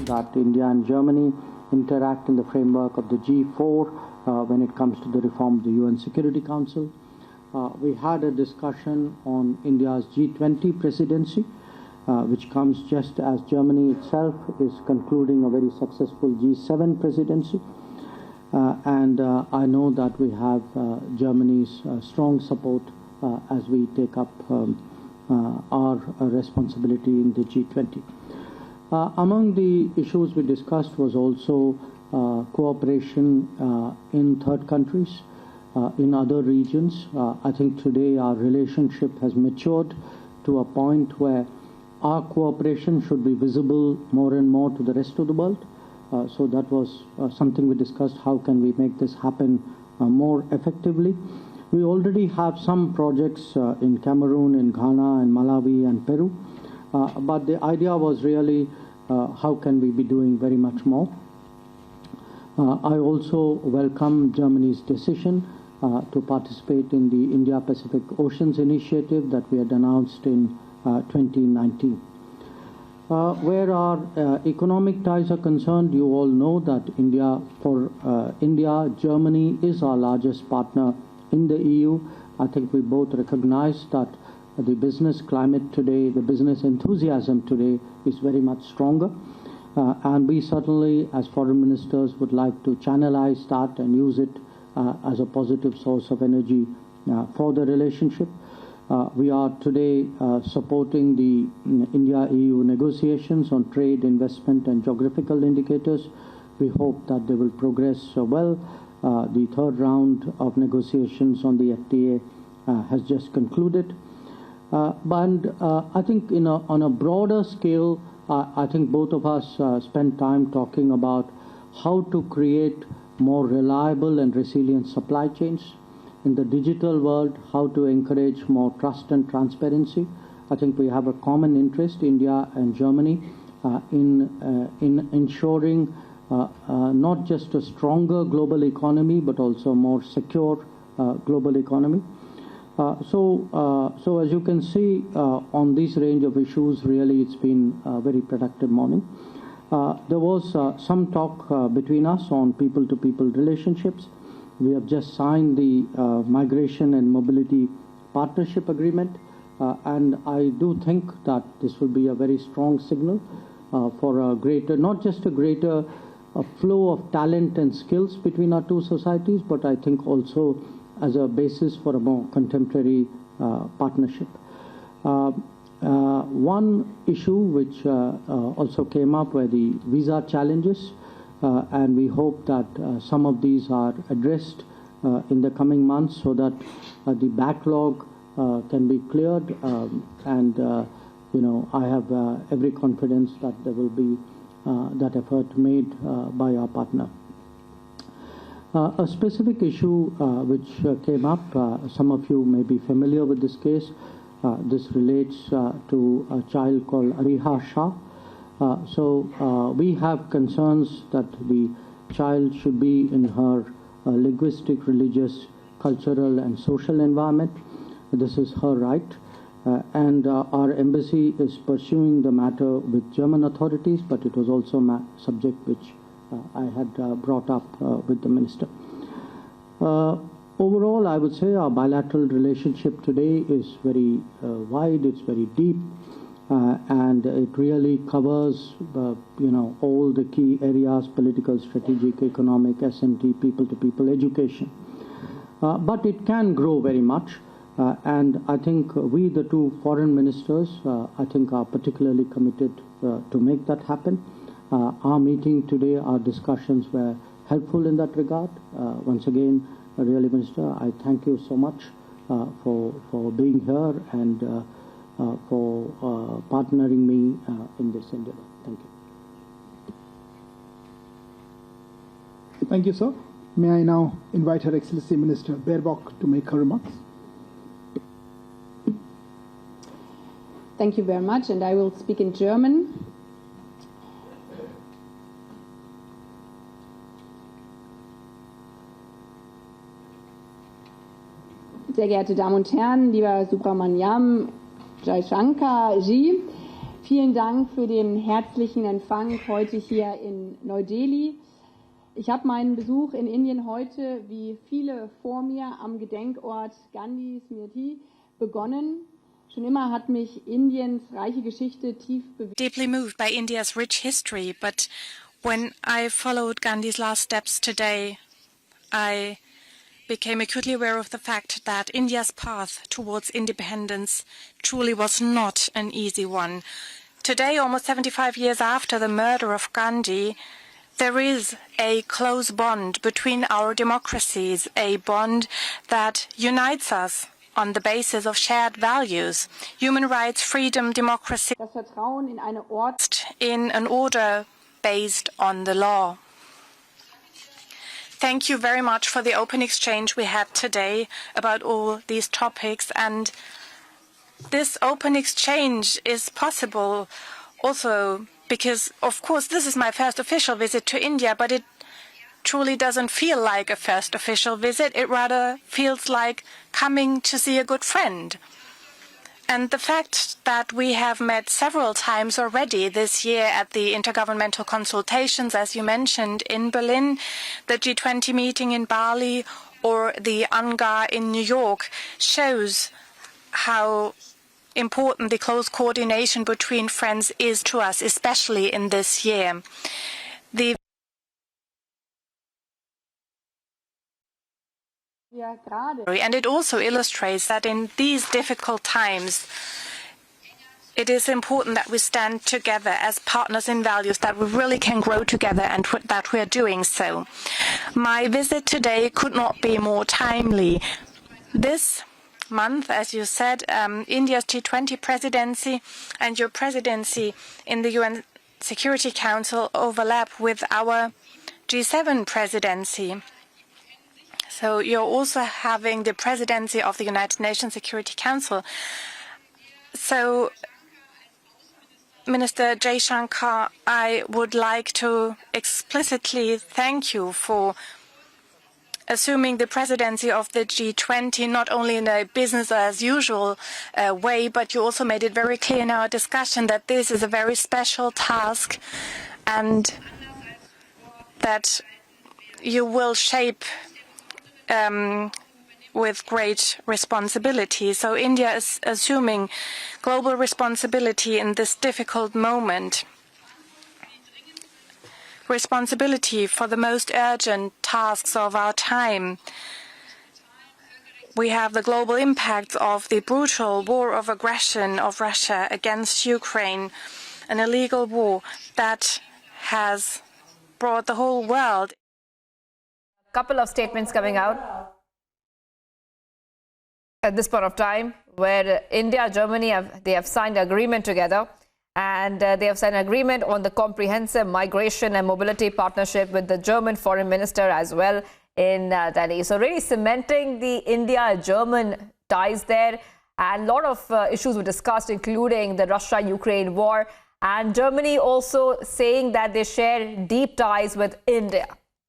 that India and Germany interact in the framework of the G4 when it comes to the reform of the UN Security Council. We had a discussion on India's G20 presidency, which comes just as Germany itself is concluding a very successful G7 presidency. And I know that we have Germany's strong support as we take up our responsibility in the G20. Among the issues we discussed was also cooperation in third countries, in other regions. I think today our relationship has matured to a point where our cooperation should be visible more and more to the rest of the world. So that was something we discussed. How can we make this happen more effectively? We already have some projects in Cameroon, in Ghana, in Malawi, and Peru. But the idea was really how can we be doing very much more. I also welcome Germany's decision to participate in the India-Pacific Oceans Initiative that we had announced in 2019. Where our economic ties are concerned, you all know that India, Germany is our largest partner in the EU. I think we both recognize that the business climate today, the business enthusiasm today is very much stronger. And we certainly, as foreign ministers, would like to channelize that and use it as a positive source of energy for the relationship. We are today supporting the India-EU negotiations on trade, investment, and geographical indicators. We hope that they will progress well. The third round of negotiations on the FTA has just concluded. But I think on a broader scale, I think both of us spent time talking about how to create more reliable and resilient supply chains. In the digital world, how to encourage more trust and transparency. I think we have a common interest, India and Germany, in ensuring not just a stronger global economy, but also a more secure global economy. So as you can see, on this range of issues, really it's been a very productive morning. There was some talk between us on people-to-people relationships. We have just signed the Migration and Mobility Partnership Agreement, and I do think that this will be a very strong signal for a greater, not just a greater flow of talent and skills between our two societies, but I think also as a basis for a more contemporary partnership. One issue which also came up were the visa challenges. And we hope that some of these are addressed in the coming months so that the backlog can be cleared. I have every confidence that there will be that effort made by our partner. A specific issue which came up, some of you may be familiar with this case. This relates to a child called Ariha Shah. We have concerns that the child should be in her linguistic, religious, cultural, and social environment. This is her right. And our embassy is pursuing the matter with German authorities, but it was also a subject which I had brought up with the minister. Overall, I would say our bilateral relationship today is very wide, it's very deep. And it really covers, all the key areas: political, strategic, economic, SMT, people-to-people, education. But it can grow very much, and I think we, the two foreign ministers, I think are particularly committed to make that happen. Our meeting today, our discussions were helpful in that regard. Once again, really, Minister, I thank you so much for being here and for partnering me in this endeavor. Thank you. Thank you, sir. May I now invite Her Excellency Minister Baerbock to make her remarks. Thank you very much, and I will speak in German. Sehr geehrte Damen und Herren, lieber Subramaniam, Jaishankar Ji, Vielen Dank für den herzlichen Empfang heute hier in Neu-Delhi. Ich habe meinen Besuch in Indien heute, wie viele vor mir, am Gedenkort Gandhi Smriti begonnen. Schon immer hat mich Indiens reiche Geschichte tief bewegt. Deeply moved by India's rich history, but when I followed Gandhi's last steps today, I became acutely aware of the fact that India's path towards independence truly was not an easy one. Today, almost 75 years after the murder of Gandhi, there is a close bond between our democracies, a bond that unites us on the basis of shared values, human rights, freedom, democracy, Das Vertrauen in eine Ordnung in an order based on the law. Thank you very much for the open exchange we had today about all these topics. And this open exchange is possible also because, of course, this is my first official visit to India, but it truly doesn't feel like a first official visit. It rather feels like coming to see a good friend. And the fact that we have met several times already this year at the intergovernmental consultations, as you mentioned, in Berlin, the G20 meeting in Bali, or the UNGA in New York, shows how important the close coordination between friends is to us, especially in this year. And it also illustrates that in these difficult times, it is important that we stand together as partners in values, that we really can grow together, and that we are doing so. My visit today could not be more timely. This month, as you said, India's G20 presidency and your presidency in the UN Security Council overlap with our G7 presidency. So you're also having the presidency of the United Nations Security Council. So, Minister Jaishankar, I would like to explicitly thank you for assuming the presidency of the G20, not only in a business as usual way, but you also made it very clear in our discussion that this is a very special task and that you will shape with great responsibility. So India is assuming global responsibility in this difficult moment. Responsibility for the most urgent tasks of our time. We have the global impacts of the brutal war of aggression of Russia against Ukraine, an illegal war that has brought the whole world. Couple of statements coming out at this point of time, where India, Germany they have signed an agreement together, and they have signed an agreement on the comprehensive migration and mobility partnership with the German foreign minister as well in Delhi. So really cementing the India-German ties there, and a lot of issues were discussed, including the Russia-Ukraine war, and Germany also saying that they share deep ties with India.